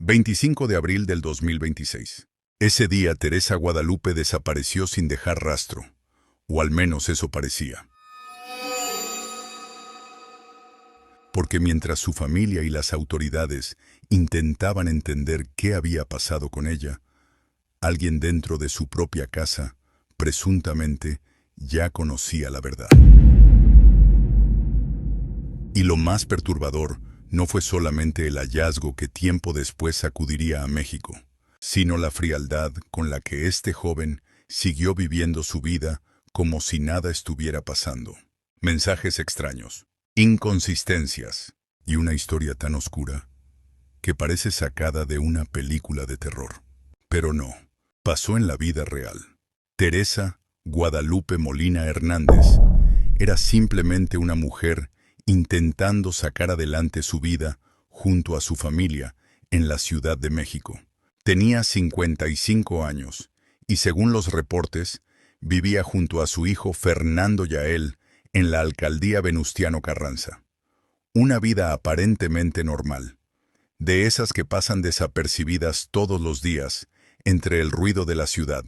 25 de abril del 2026. Ese día Teresa Guadalupe desapareció sin dejar rastro, o al menos eso parecía. Porque mientras su familia y las autoridades intentaban entender qué había pasado con ella, alguien dentro de su propia casa, presuntamente, ya conocía la verdad. Y lo más perturbador no fue solamente el hallazgo que tiempo después sacudiría a México, sino la frialdad con la que este joven siguió viviendo su vida como si nada estuviera pasando. Mensajes extraños, inconsistencias y una historia tan oscura que parece sacada de una película de terror. Pero no, pasó en la vida real. Teresa Guadalupe Molina Hernández era simplemente una mujer intentando sacar adelante su vida junto a su familia en la Ciudad de México. Tenía 55 años y, según los reportes, vivía junto a su hijo Fernando Yael en la alcaldía Venustiano Carranza. Una vida aparentemente normal, de esas que pasan desapercibidas todos los días entre el ruido de la ciudad,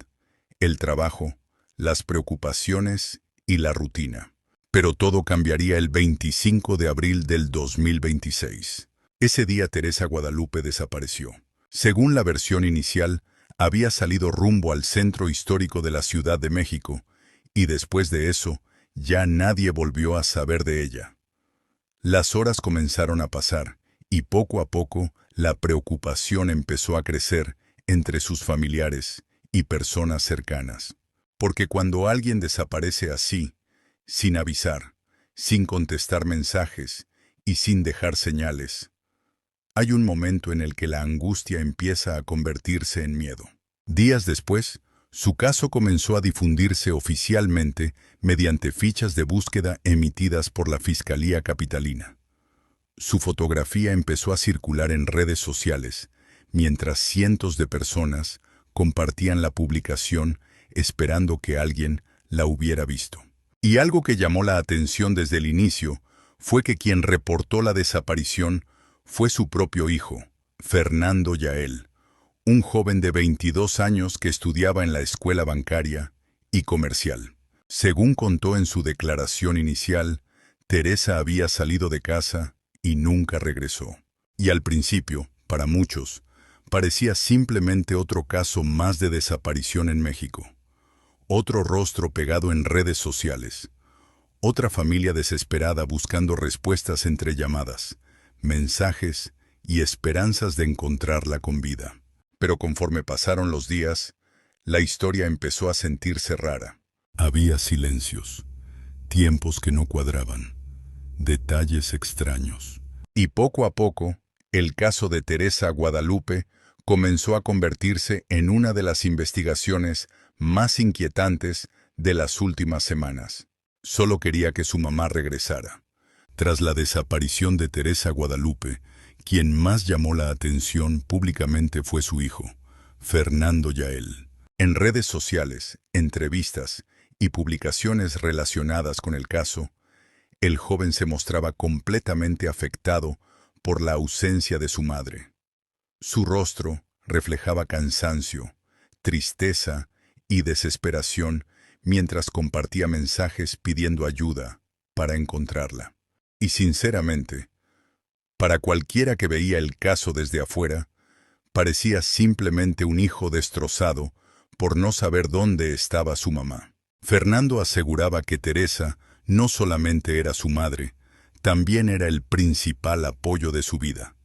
el trabajo, las preocupaciones y la rutina. Pero todo cambiaría el 25 de abril del 2026. Ese día Teresa Guadalupe desapareció. Según la versión inicial, había salido rumbo al centro histórico de la Ciudad de México, y después de eso, ya nadie volvió a saber de ella. Las horas comenzaron a pasar, y poco a poco la preocupación empezó a crecer entre sus familiares y personas cercanas. Porque cuando alguien desaparece así, sin avisar, sin contestar mensajes y sin dejar señales, hay un momento en el que la angustia empieza a convertirse en miedo. Días después, su caso comenzó a difundirse oficialmente mediante fichas de búsqueda emitidas por la Fiscalía Capitalina. Su fotografía empezó a circular en redes sociales, mientras cientos de personas compartían la publicación esperando que alguien la hubiera visto. Y algo que llamó la atención desde el inicio fue que quien reportó la desaparición fue su propio hijo, Fernando Yael, un joven de 22 años que estudiaba en la escuela bancaria y comercial. Según contó en su declaración inicial, Teresa había salido de casa y nunca regresó. Y al principio, para muchos, parecía simplemente otro caso más de desaparición en México. Otro rostro pegado en redes sociales. Otra familia desesperada buscando respuestas entre llamadas, mensajes y esperanzas de encontrarla con vida. Pero conforme pasaron los días, la historia empezó a sentirse rara. Había silencios, tiempos que no cuadraban, detalles extraños. Y poco a poco, el caso de Teresa Guadalupe comenzó a convertirse en una de las investigaciones más inquietantes de las últimas semanas. Solo quería que su mamá regresara. Tras la desaparición de Teresa Guadalupe, quien más llamó la atención públicamente fue su hijo, Fernando Yael. En redes sociales, entrevistas y publicaciones relacionadas con el caso, el joven se mostraba completamente afectado por la ausencia de su madre. Su rostro reflejaba cansancio, tristeza y desesperación mientras compartía mensajes pidiendo ayuda para encontrarla. Y sinceramente, para cualquiera que veía el caso desde afuera, parecía simplemente un hijo destrozado por no saber dónde estaba su mamá. Fernando aseguraba que Teresa no solamente era su madre, también era el principal apoyo de su vida.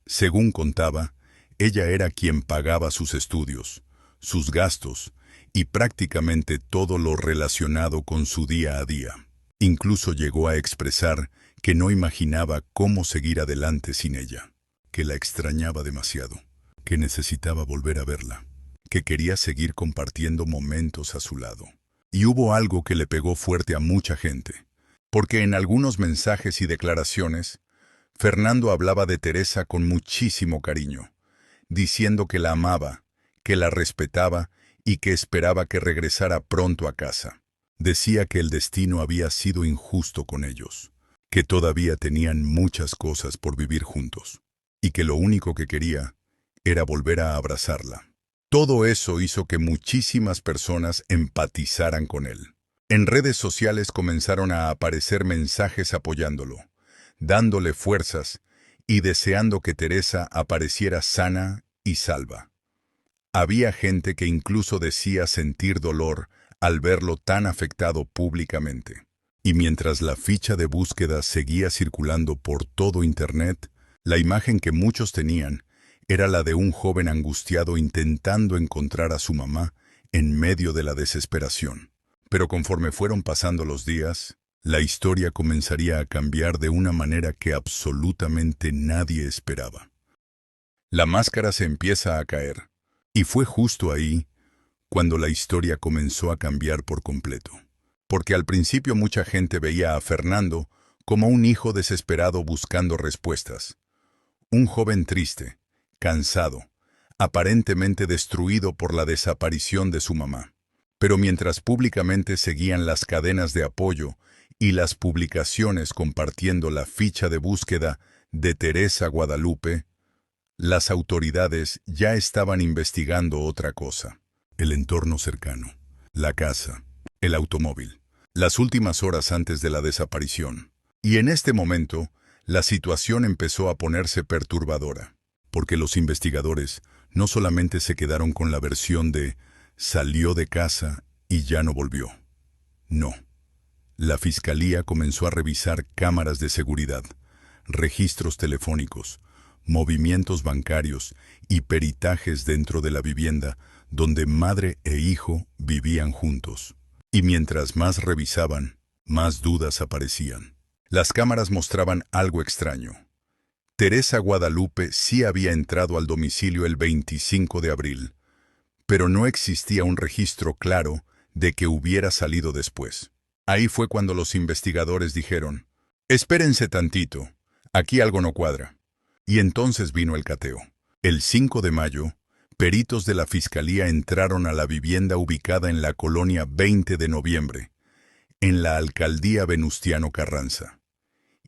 Según contaba, ella era quien pagaba sus estudios, sus gastos y prácticamente todo lo relacionado con su día a día. Incluso llegó a expresar que no imaginaba cómo seguir adelante sin ella, que la extrañaba demasiado, que necesitaba volver a verla, que quería seguir compartiendo momentos a su lado. Y hubo algo que le pegó fuerte a mucha gente, porque en algunos mensajes y declaraciones, Fernando hablaba de Teresa con muchísimo cariño, diciendo que la amaba, que la respetaba y que esperaba que regresara pronto a casa. Decía que el destino había sido injusto con ellos, que todavía tenían muchas cosas por vivir juntos, y que lo único que quería era volver a abrazarla. Todo eso hizo que muchísimas personas empatizaran con él. En redes sociales comenzaron a aparecer mensajes apoyándolo, dándole fuerzas y deseando que Teresa apareciera sana y salva. Había gente que incluso decía sentir dolor al verlo tan afectado públicamente. Y mientras la ficha de búsqueda seguía circulando por todo Internet, la imagen que muchos tenían era la de un joven angustiado intentando encontrar a su mamá en medio de la desesperación. Pero conforme fueron pasando los días, la historia comenzaría a cambiar de una manera que absolutamente nadie esperaba. La máscara se empieza a caer, y fue justo ahí cuando la historia comenzó a cambiar por completo. Porque al principio mucha gente veía a Fernando como un hijo desesperado buscando respuestas. Un joven triste, cansado, aparentemente destruido por la desaparición de su mamá. Pero mientras públicamente seguían las cadenas de apoyo y las publicaciones compartiendo la ficha de búsqueda de Teresa Guadalupe, las autoridades ya estaban investigando otra cosa. El entorno cercano, la casa, el automóvil, las últimas horas antes de la desaparición. Y en este momento, la situación empezó a ponerse perturbadora, porque los investigadores no solamente se quedaron con la versión de salió de casa y ya no volvió. No. La fiscalía comenzó a revisar cámaras de seguridad, registros telefónicos, movimientos bancarios y peritajes dentro de la vivienda donde madre e hijo vivían juntos. Y mientras más revisaban, más dudas aparecían. Las cámaras mostraban algo extraño. Teresa Guadalupe sí había entrado al domicilio el 25 de abril, pero no existía un registro claro de que hubiera salido después. Ahí fue cuando los investigadores dijeron, espérense tantito, aquí algo no cuadra. Y entonces vino el cateo. El 5 de mayo, peritos de la Fiscalía entraron a la vivienda ubicada en la colonia 20 de noviembre, en la alcaldía Venustiano Carranza.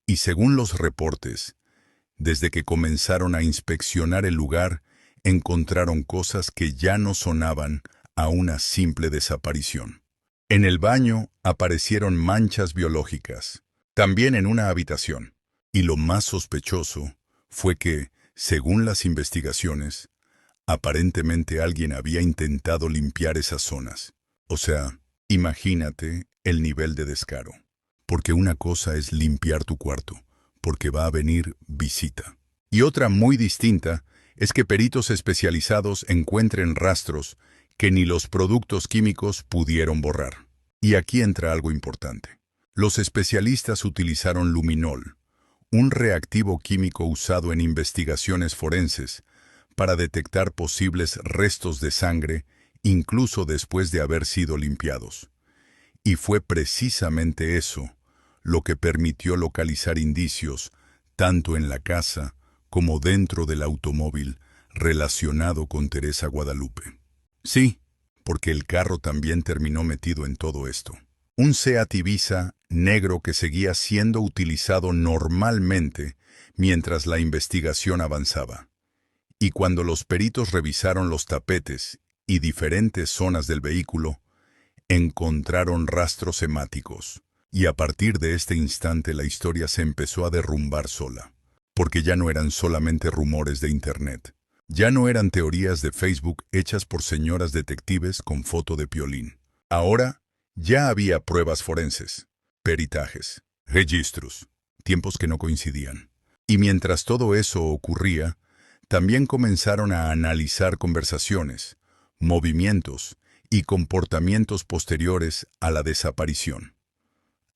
Y según los reportes, desde que comenzaron a inspeccionar el lugar, encontraron cosas que ya no sonaban a una simple desaparición. En el baño aparecieron manchas biológicas, también en una habitación. Y lo más sospechoso fue que, según las investigaciones, aparentemente alguien había intentado limpiar esas zonas. O sea, imagínate el nivel de descaro. Porque una cosa es limpiar tu cuarto, porque va a venir visita. Y otra muy distinta es que peritos especializados encuentren rastros que ni los productos químicos pudieron borrar. Y aquí entra algo importante. Los especialistas utilizaron luminol, un reactivo químico usado en investigaciones forenses, para detectar posibles restos de sangre, incluso después de haber sido limpiados. Y fue precisamente eso lo que permitió localizar indicios, tanto en la casa como dentro del automóvil, relacionado con Teresa Guadalupe. Sí, porque el carro también terminó metido en todo esto. Un Seat Ibiza negro que seguía siendo utilizado normalmente mientras la investigación avanzaba. Y cuando los peritos revisaron los tapetes y diferentes zonas del vehículo, encontraron rastros hemáticos. Y a partir de este instante la historia se empezó a derrumbar sola. Porque ya no eran solamente rumores de Internet. Ya no eran teorías de Facebook hechas por señoras detectives con foto de Piolín. Ahora ya había pruebas forenses, peritajes, registros, tiempos que no coincidían. Y mientras todo eso ocurría, también comenzaron a analizar conversaciones, movimientos y comportamientos posteriores a la desaparición.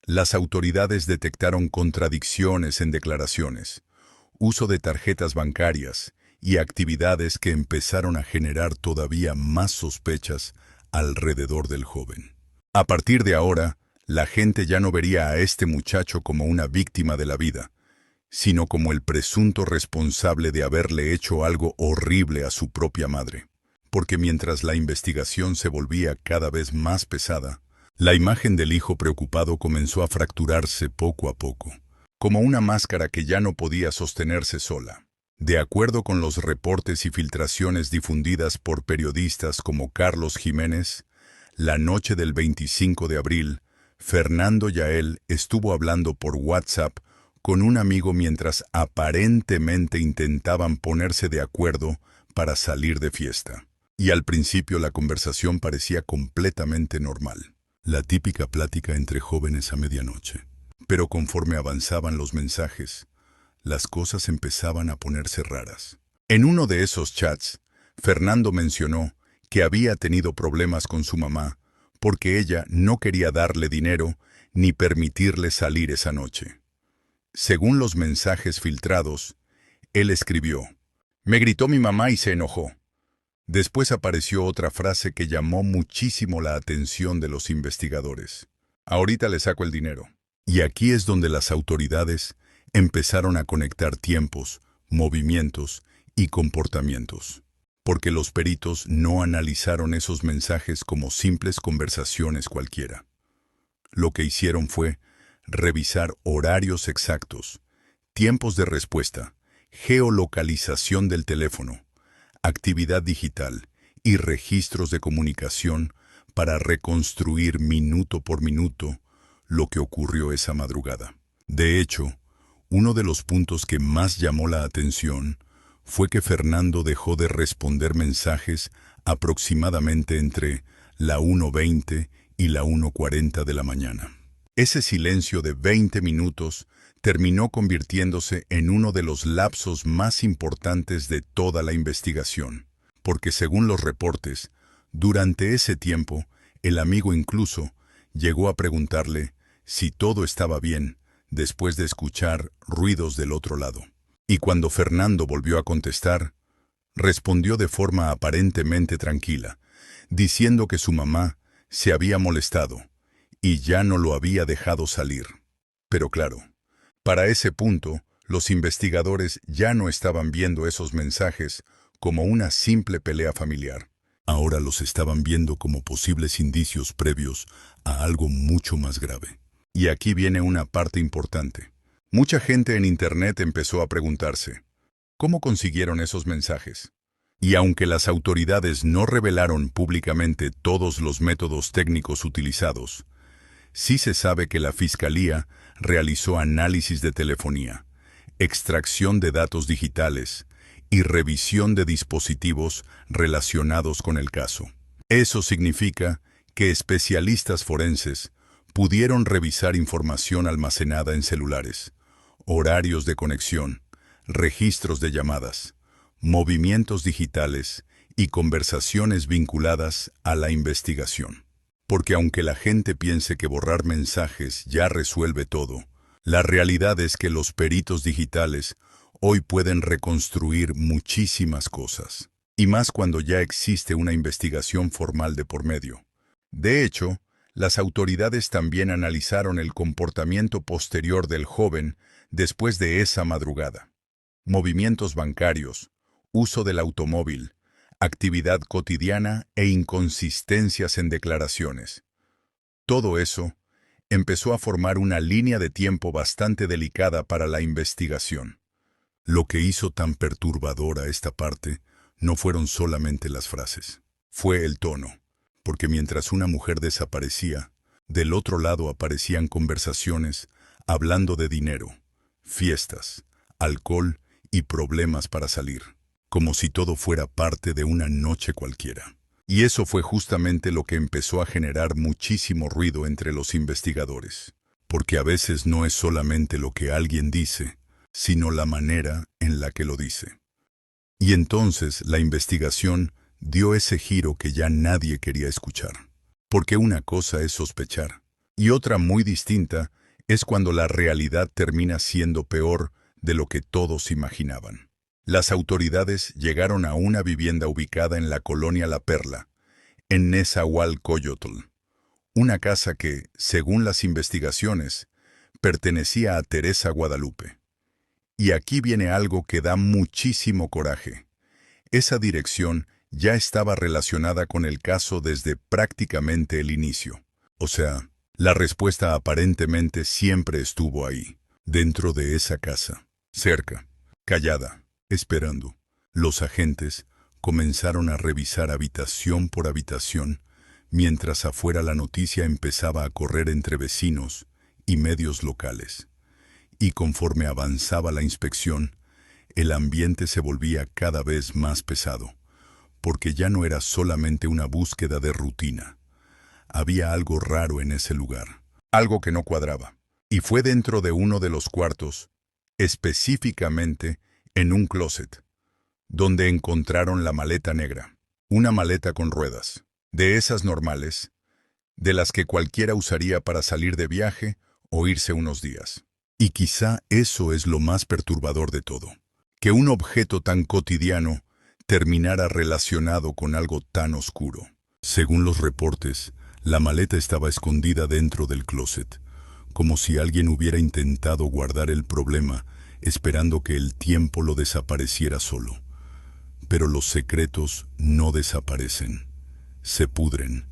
Las autoridades detectaron contradicciones en declaraciones, uso de tarjetas bancarias y actividades que empezaron a generar todavía más sospechas alrededor del joven. A partir de ahora, la gente ya no vería a este muchacho como una víctima de la vida, sino como el presunto responsable de haberle hecho algo horrible a su propia madre. Porque mientras la investigación se volvía cada vez más pesada, la imagen del hijo preocupado comenzó a fracturarse poco a poco, como una máscara que ya no podía sostenerse sola. De acuerdo con los reportes y filtraciones difundidas por periodistas como Carlos Jiménez, la noche del 25 de abril, Fernando Yael estuvo hablando por WhatsApp con un amigo mientras aparentemente intentaban ponerse de acuerdo para salir de fiesta. Y al principio la conversación parecía completamente normal, la típica plática entre jóvenes a medianoche. Pero conforme avanzaban los mensajes, las cosas empezaban a ponerse raras. En uno de esos chats, Fernando mencionó que había tenido problemas con su mamá porque ella no quería darle dinero ni permitirle salir esa noche. Según los mensajes filtrados, él escribió: «Me gritó mi mamá y se enojó». Después apareció otra frase que llamó muchísimo la atención de los investigadores: «Ahorita le saco el dinero». Y aquí es donde las autoridades empezaron a conectar tiempos, movimientos y comportamientos. Porque los peritos no analizaron esos mensajes como simples conversaciones cualquiera. Lo que hicieron fue revisar horarios exactos, tiempos de respuesta, geolocalización del teléfono, actividad digital y registros de comunicación para reconstruir minuto por minuto lo que ocurrió esa madrugada. De hecho, uno de los puntos que más llamó la atención fue que Fernando dejó de responder mensajes aproximadamente entre la 1:20 y la 1:40 de la mañana. Ese silencio de 20 minutos terminó convirtiéndose en uno de los lapsos más importantes de toda la investigación, porque según los reportes, durante ese tiempo, el amigo incluso llegó a preguntarle si todo estaba bien después de escuchar ruidos del otro lado. Y cuando Fernando volvió a contestar, respondió de forma aparentemente tranquila, diciendo que su mamá se había molestado y ya no lo había dejado salir. Pero claro, para ese punto, los investigadores ya no estaban viendo esos mensajes como una simple pelea familiar. Ahora los estaban viendo como posibles indicios previos a algo mucho más grave. Y aquí viene una parte importante. Mucha gente en Internet empezó a preguntarse, ¿cómo consiguieron esos mensajes? Y aunque las autoridades no revelaron públicamente todos los métodos técnicos utilizados, sí se sabe que la Fiscalía realizó análisis de telefonía, extracción de datos digitales y revisión de dispositivos relacionados con el caso. Eso significa que especialistas forenses pudieron revisar información almacenada en celulares, horarios de conexión, registros de llamadas, movimientos digitales y conversaciones vinculadas a la investigación. Porque aunque la gente piense que borrar mensajes ya resuelve todo, la realidad es que los peritos digitales hoy pueden reconstruir muchísimas cosas, y más cuando ya existe una investigación formal de por medio. De hecho, las autoridades también analizaron el comportamiento posterior del joven después de esa madrugada. Movimientos bancarios, uso del automóvil, actividad cotidiana e inconsistencias en declaraciones. Todo eso empezó a formar una línea de tiempo bastante delicada para la investigación. Lo que hizo tan perturbadora esta parte no fueron solamente las frases, fue el tono, porque mientras una mujer desaparecía, del otro lado aparecían conversaciones hablando de dinero, fiestas, alcohol y problemas para salir, como si todo fuera parte de una noche cualquiera. Y eso fue justamente lo que empezó a generar muchísimo ruido entre los investigadores, porque a veces no es solamente lo que alguien dice, sino la manera en la que lo dice. Y entonces la investigación dio ese giro que ya nadie quería escuchar, porque una cosa es sospechar, y otra muy distinta es cuando la realidad termina siendo peor de lo que todos imaginaban. Las autoridades llegaron a una vivienda ubicada en la colonia La Perla, en Nezahualcóyotl, una casa que, según las investigaciones, pertenecía a Teresa Guadalupe. Y aquí viene algo que da muchísimo coraje. Esa dirección ya estaba relacionada con el caso desde prácticamente el inicio. O sea, la respuesta aparentemente siempre estuvo ahí, dentro de esa casa, cerca, callada, esperando. Los agentes comenzaron a revisar habitación por habitación, mientras afuera la noticia empezaba a correr entre vecinos y medios locales. Y conforme avanzaba la inspección, el ambiente se volvía cada vez más pesado, porque ya no era solamente una búsqueda de rutina. Había algo raro en ese lugar, algo que no cuadraba. Y fue dentro de uno de los cuartos, específicamente en un closet, donde encontraron la maleta negra, una maleta con ruedas, de esas normales, de las que cualquiera usaría para salir de viaje o irse unos días. Y quizá eso es lo más perturbador de todo, que un objeto tan cotidiano terminara relacionado con algo tan oscuro. Según los reportes, la maleta estaba escondida dentro del closet, como si alguien hubiera intentado guardar el problema, esperando que el tiempo lo desapareciera solo. Pero los secretos no desaparecen, se pudren,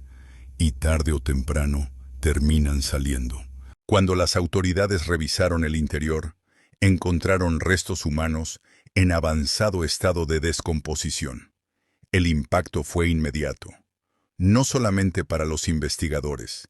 y tarde o temprano terminan saliendo. Cuando las autoridades revisaron el interior, encontraron restos humanos en avanzado estado de descomposición. El impacto fue inmediato, no solamente para los investigadores,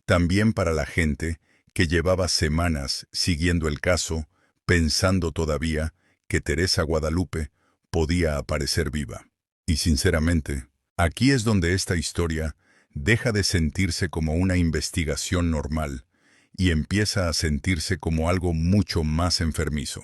también para la gente que llevaba semanas siguiendo el caso, pensando todavía que Teresa Guadalupe podía aparecer viva. Y sinceramente, aquí es donde esta historia deja de sentirse como una investigación normal y empieza a sentirse como algo mucho más enfermizo.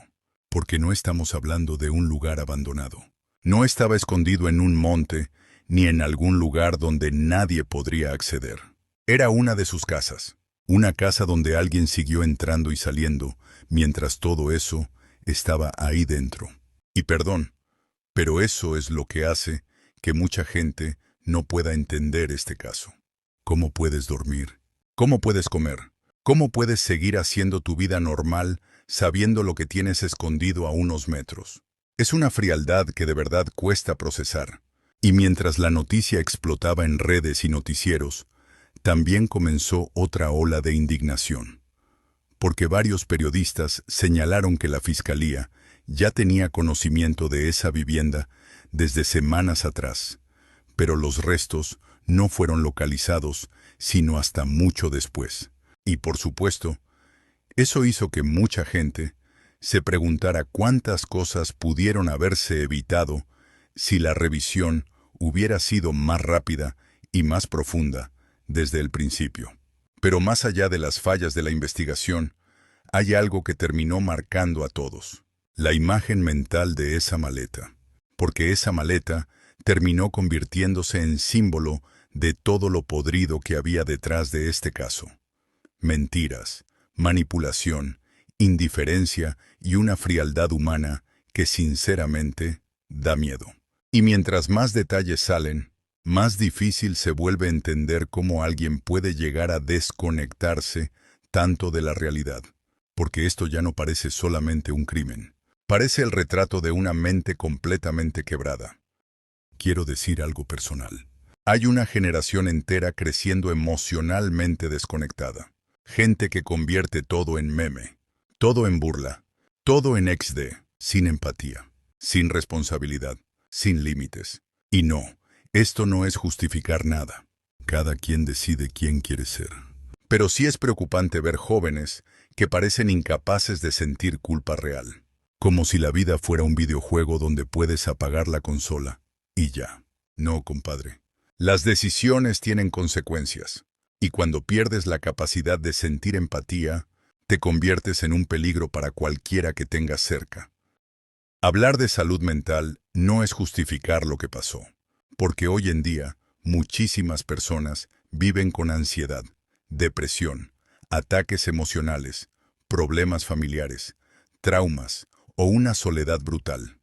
Porque no estamos hablando de un lugar abandonado. No estaba escondido en un monte ni en algún lugar donde nadie podría acceder. Era una de sus casas. Una casa donde alguien siguió entrando y saliendo, mientras todo eso estaba ahí dentro. Y perdón, pero eso es lo que hace que mucha gente no pueda entender este caso. ¿Cómo puedes dormir? ¿Cómo puedes comer? ¿Cómo puedes seguir haciendo tu vida normal sabiendo lo que tienes escondido a unos metros? Es una frialdad que de verdad cuesta procesar. Y mientras la noticia explotaba en redes y noticieros, también comenzó otra ola de indignación, porque varios periodistas señalaron que la Fiscalía ya tenía conocimiento de esa vivienda desde semanas atrás, pero los restos no fueron localizados sino hasta mucho después. Y por supuesto, eso hizo que mucha gente se preguntara cuántas cosas pudieron haberse evitado si la revisión hubiera sido más rápida y más profunda desde el principio. Pero más allá de las fallas de la investigación, hay algo que terminó marcando a todos: la imagen mental de esa maleta. Porque esa maleta terminó convirtiéndose en símbolo de todo lo podrido que había detrás de este caso. Mentiras, manipulación, indiferencia y una frialdad humana que sinceramente da miedo. Y mientras más detalles salen, más difícil se vuelve entender cómo alguien puede llegar a desconectarse tanto de la realidad. Porque esto ya no parece solamente un crimen. Parece el retrato de una mente completamente quebrada. Quiero decir algo personal. Hay una generación entera creciendo emocionalmente desconectada. Gente que convierte todo en meme, todo en burla, todo en XD, sin empatía, sin responsabilidad, sin límites. Y no, esto no es justificar nada. Cada quien decide quién quiere ser. Pero sí es preocupante ver jóvenes que parecen incapaces de sentir culpa real. Como si la vida fuera un videojuego donde puedes apagar la consola y ya. No, compadre. Las decisiones tienen consecuencias. Y cuando pierdes la capacidad de sentir empatía, te conviertes en un peligro para cualquiera que tengas cerca. Hablar de salud mental no es justificar lo que pasó, porque hoy en día muchísimas personas viven con ansiedad, depresión, ataques emocionales, problemas familiares, traumas o una soledad brutal.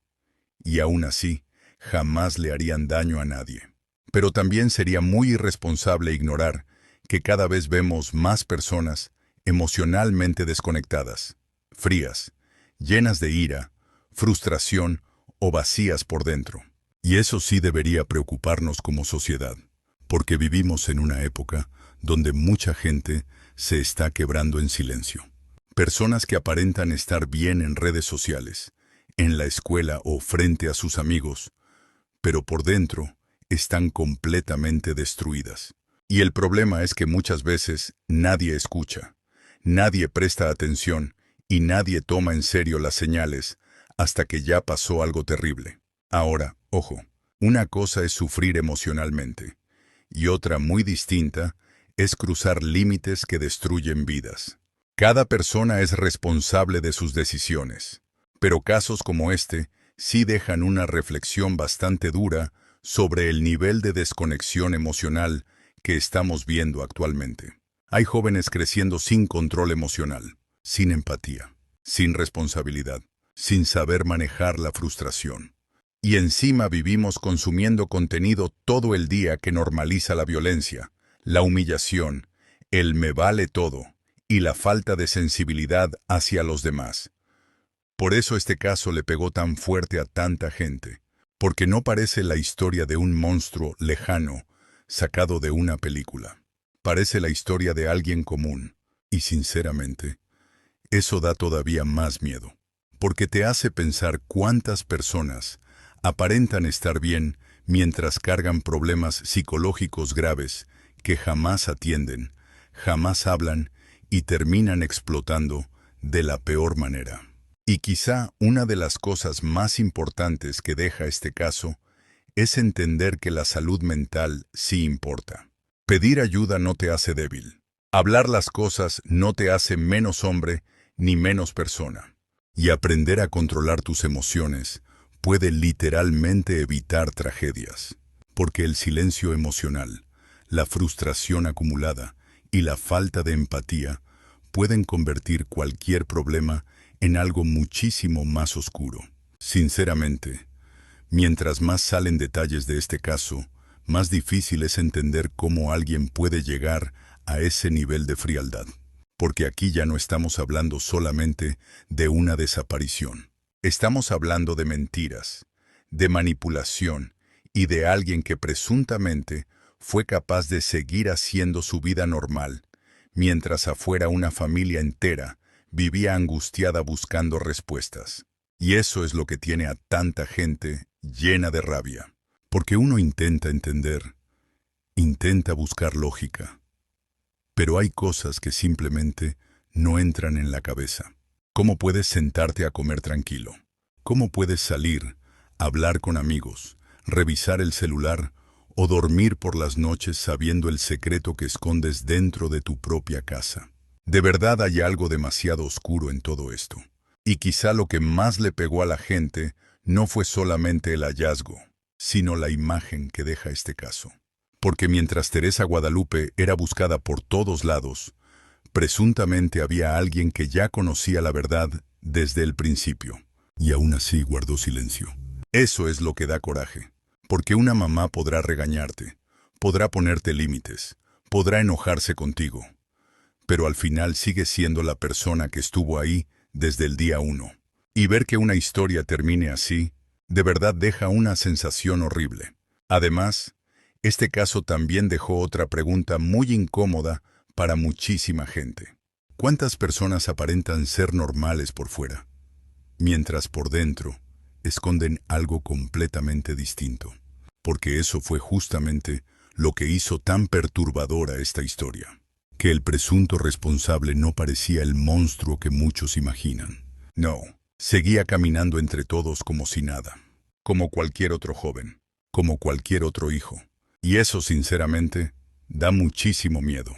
Y aún así, jamás le harían daño a nadie. Pero también sería muy irresponsable ignorar que cada vez vemos más personas emocionalmente desconectadas, frías, llenas de ira, frustración o vacías por dentro. Y eso sí debería preocuparnos como sociedad, porque vivimos en una época donde mucha gente se está quebrando en silencio. Personas que aparentan estar bien en redes sociales, en la escuela o frente a sus amigos, pero por dentro están completamente destruidas. Y el problema es que muchas veces nadie escucha, nadie presta atención y nadie toma en serio las señales hasta que ya pasó algo terrible. Ahora, ojo, una cosa es sufrir emocionalmente y otra muy distinta es cruzar límites que destruyen vidas. Cada persona es responsable de sus decisiones, pero casos como este sí dejan una reflexión bastante dura sobre el nivel de desconexión emocional que estamos viendo actualmente. Hay jóvenes creciendo sin control emocional, sin empatía, sin responsabilidad, sin saber manejar la frustración. Y encima vivimos consumiendo contenido todo el día que normaliza la violencia, la humillación, el me vale todo y la falta de sensibilidad hacia los demás. Por eso este caso le pegó tan fuerte a tanta gente, porque no parece la historia de un monstruo lejano sacado de una película. Parece la historia de alguien común, y sinceramente, eso da todavía más miedo, porque te hace pensar cuántas personas aparentan estar bien mientras cargan problemas psicológicos graves que jamás atienden, jamás hablan y terminan explotando de la peor manera. Y quizá una de las cosas más importantes que deja este caso es entender que la salud mental sí importa. Pedir ayuda no te hace débil. Hablar las cosas no te hace menos hombre ni menos persona. Y aprender a controlar tus emociones puede literalmente evitar tragedias. Porque el silencio emocional, la frustración acumulada y la falta de empatía pueden convertir cualquier problema en algo muchísimo más oscuro. Sinceramente, mientras más salen detalles de este caso, más difícil es entender cómo alguien puede llegar a ese nivel de frialdad. Porque aquí ya no estamos hablando solamente de una desaparición. Estamos hablando de mentiras, de manipulación y de alguien que presuntamente fue capaz de seguir haciendo su vida normal, mientras afuera una familia entera vivía angustiada buscando respuestas. Y eso es lo que tiene a tanta gente llena de rabia. Porque uno intenta entender, intenta buscar lógica, pero hay cosas que simplemente no entran en la cabeza. ¿Cómo puedes sentarte a comer tranquilo? ¿Cómo puedes salir, hablar con amigos, revisar el celular o dormir por las noches sabiendo el secreto que escondes dentro de tu propia casa? De verdad hay algo demasiado oscuro en todo esto. Y quizá lo que más le pegó a la gente no fue solamente el hallazgo, sino la imagen que deja este caso. Porque mientras Teresa Guadalupe era buscada por todos lados, presuntamente había alguien que ya conocía la verdad desde el principio. Y aún así guardó silencio. Eso es lo que da coraje. Porque una mamá podrá regañarte, podrá ponerte límites, podrá enojarse contigo, pero al final sigue siendo la persona que estuvo ahí desde el día 1. Y ver que una historia termine así, de verdad deja una sensación horrible. Además, este caso también dejó otra pregunta muy incómoda para muchísima gente. ¿Cuántas personas aparentan ser normales por fuera, mientras por dentro esconden algo completamente distinto? Porque eso fue justamente lo que hizo tan perturbadora esta historia. Que el presunto responsable no parecía el monstruo que muchos imaginan. No, seguía caminando entre todos como si nada. Como cualquier otro joven, como cualquier otro hijo. Y eso, sinceramente, da muchísimo miedo.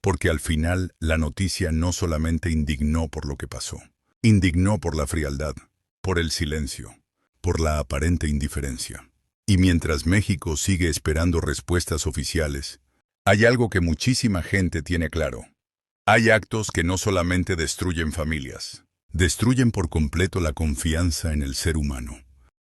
Porque al final la noticia no solamente indignó por lo que pasó. Indignó por la frialdad, por el silencio, por la aparente indiferencia. Y mientras México sigue esperando respuestas oficiales, hay algo que muchísima gente tiene claro. Hay actos que no solamente destruyen familias, destruyen por completo la confianza en el ser humano.